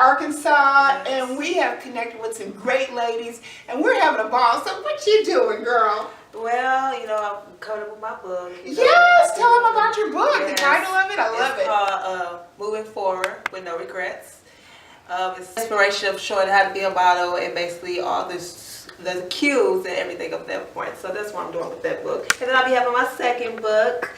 Arkansas, and we have connected with some great ladies, and we're having a ball. So what you doing, girl? Well, I'm coming up with my book. Yes, tell them about your book. Yes. The title of it, I love it. It's called Moving Forward with No Regrets. It's inspiration of showing how to be a model and basically all the cues and everything of that point. So that's what I'm doing with that book. And then I'll be having my second book.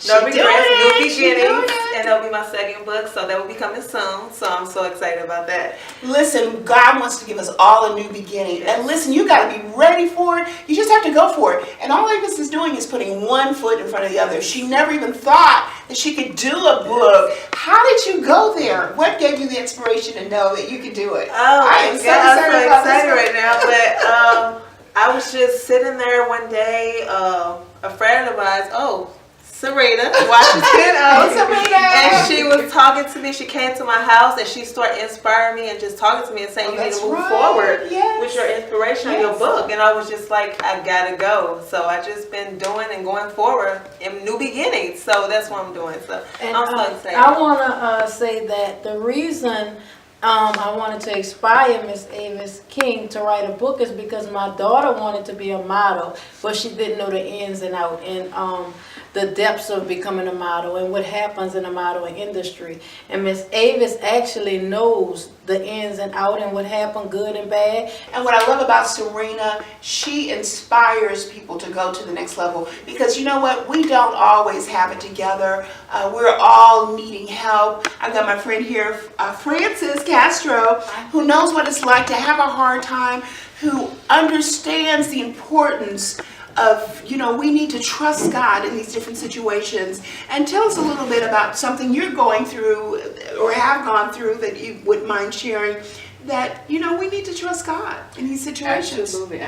No Regrets, New Beginnings. And that'll be my second book. So that will be coming soon. So I'm so excited about that. Listen, God wants to give us all a new beginning. Yes. And listen, you got to be ready for it. You just have to go for it. And all Avis is doing is putting one foot in front of the other. She never even thought that she could do a book. How did you go there? What gave you the inspiration to know that you could do it? Oh, I'm so excited right now. But I was just sitting there one day, a friend of mine, Serena, watches and she was talking to me. She came to my house and she started inspiring me and just talking to me and saying, you need to move forward with your inspiration on your book. And I was just like, I gotta go. So I just been doing and going forward in new beginnings. So that's what I'm doing. So I'm so excited. I want to say that the reason I wanted to inspire Miss Avis King to write a book is because my daughter wanted to be a model, but she didn't know the ins and outs and the depths of becoming a model and what happens in the modeling industry. And Miss Avis actually knows the ins and outs and what happened, good and bad. And what I love about Serena, she inspires people to go to the next level, because you know what, we don't always have it together. We're all needing help. I've got my friend here, Frances Castro, who knows what it's like to have a hard time, who understands the importance of, we need to trust God in these different situations. And tell us a little bit about something you're going through or have gone through that you wouldn't mind sharing, that, we need to trust God in these situations. Absolutely,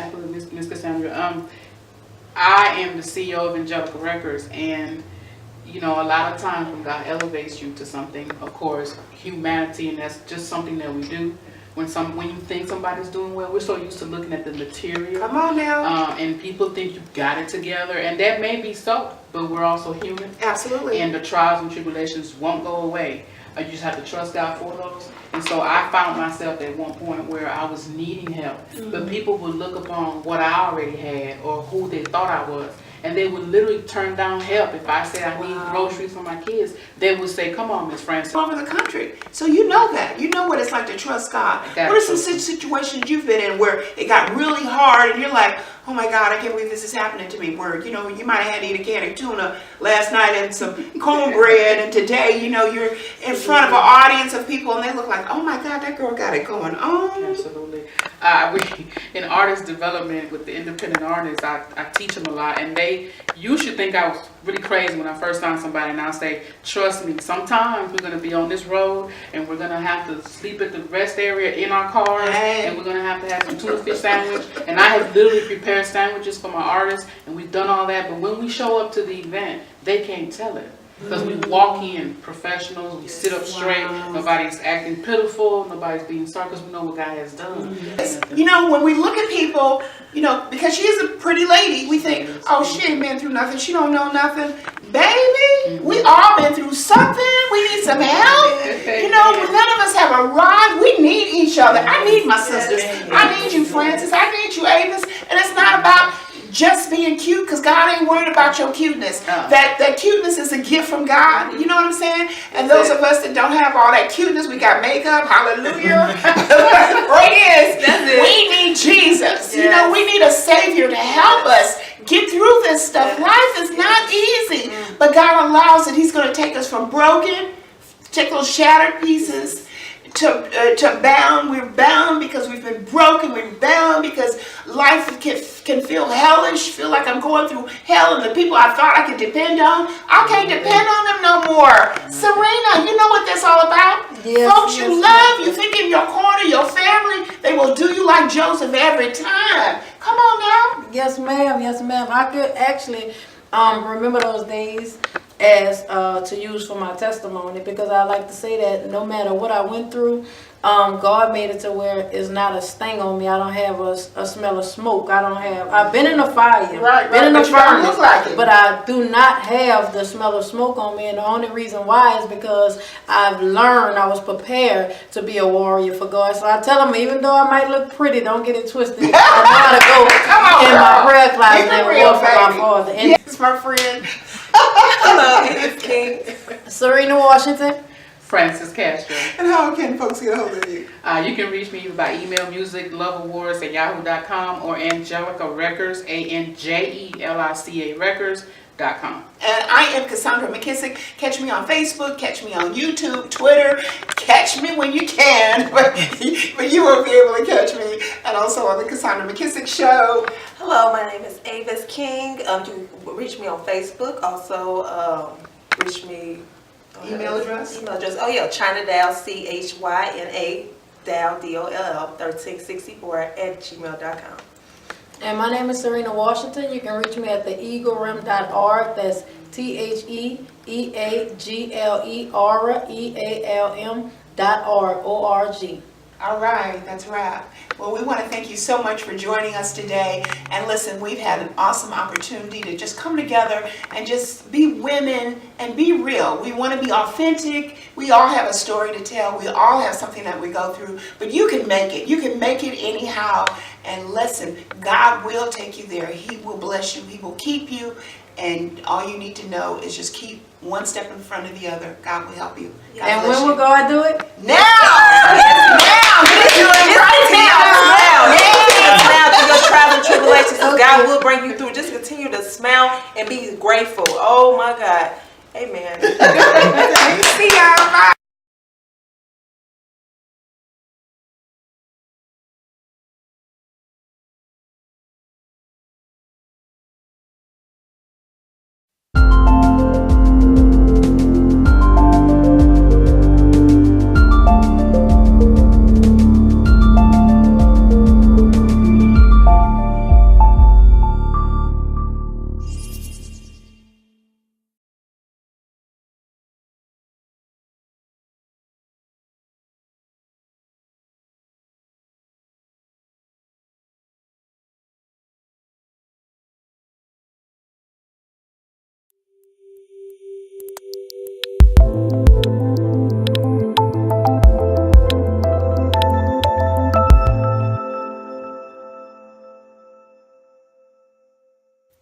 Ms. Cassandra. I am the CEO of Angelica Records, and a lot of times when God elevates you to something, of course, humanity, and that's just something that we do. When you think somebody's doing well, we're so used to looking at the material. Come on now. And people think you've got it together, and that may be so, but we're also human. Absolutely. And the trials and tribulations won't go away. You just have to trust God for those. And so I found myself at one point where I was needing help, but people would look upon what I already had or who they thought I was, and they would literally turn down help. If I said I need groceries for my kids, they would say, come on, Miss Frances. All over the country. So you know that. You know what it's like to trust God. What are some situations you've been in where it got really hard and you're like, oh my God, I can't believe this is happening to me, where, you might have had to eat a can of tuna last night and some cornbread, and today, you're in front of an audience of people and they look like, oh my God, that girl got it going on. Absolutely. In artist development with the independent artists, I teach them a lot, and you should think I was really crazy when I first found somebody, and I'll say, trust me, sometimes we're going to be on this road and we're going to have to sleep at the rest area in our cars, and we're going to have some tuna fish sandwich, and I have literally prepared sandwiches for my artists, and we've done all that, but when we show up to the event, they can't tell it. Because we walk in professionals, we sit up straight, nobody's acting pitiful, nobody's being sarcastic, we know what God has done. When we look at people, because she is a pretty lady, we think, oh, she ain't been through nothing, she don't know nothing. Baby, we all been through something, we need some help. None of us have a ride, we need each other. I need my sisters, I need you, Frances, I need you, Avis, and it's not about just being cute, because God ain't worried about your cuteness. That cuteness is a gift from God. You know what I'm saying? And those of us that don't have all that cuteness, we got makeup. Hallelujah. Right is. We need Jesus. Yes. We need a Savior to help us get through this stuff. Life is not easy, but God allows it. He's going to take us from broken, take those shattered pieces, to bound. We're bound because we've been broken. We're bound because life can feel hellish, feel like I'm going through hell, and the people I thought I could depend on, I can't depend on them no more. Serena, you know what that's all about? Yes, folks you love, you think in your corner, your family, they will do you like Joseph every time. Come on now. Yes, ma'am. Yes, ma'am. I could actually remember those days as to use for my testimony, because I like to say that no matter what I went through, God made it to where it's not a sting on me. I don't have a smell of smoke. I've been in a fire, Right, been in but a you don't furnace, look like it. but I do not have the smell of smoke on me. And the only reason why is because I've learned, I was prepared to be a warrior for God. So I tell them, even though I might look pretty, don't get it twisted. I know how to go Come on, in girl. my prayer closet Keep it and real, war for my baby. Father. And Yes, my friend. Hello, Edith King. Serena Washington. Francis Castro. And how can folks get a hold of you? You can reach me by email, musicloveawards@yahoo.com or Angelica Records, ANJELICA Records.com. And I am Cassandra McKissick. Catch me on Facebook, catch me on YouTube, Twitter. Catch me when you can, but you won't be able to catch me. And also on the Cassandra McKissick Show. Hello, my name is Avis King. You can reach me on Facebook. Also, reach me. Email address? Email address. Oh yeah, China Doll, CHYNA Doll DOLL 1364 @gmail.com. And my name is Serena Washington. You can reach me at theeaglerealm.org. That's THEEAGLEREALM.org. O-R-G. All right, that's a wrap. Well, we want to thank you so much for joining us today. And listen, we've had an awesome opportunity to just come together and just be women and be real. We want to be authentic. We all have a story to tell. We all have something that we go through. But you can make it. You can make it anyhow. And listen, God will take you there. He will bless you. He will keep you. And all you need to know is just keep one step in front of the other. God will help you. God And bless when you. will God do it? Now! Now! He's doing it right now! Now through your trials and tribulations, God will bring you through. Just continue to smile and be grateful. Oh my God. Amen. See y'all. Bye.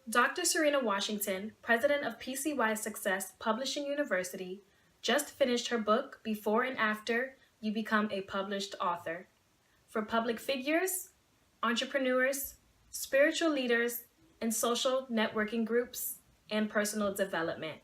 Dr. Serena Washington, president of PCY Success Publishing University, just finished her book, Before and After You Become a Published Author, for public figures, entrepreneurs, spiritual leaders, and social networking groups and personal development.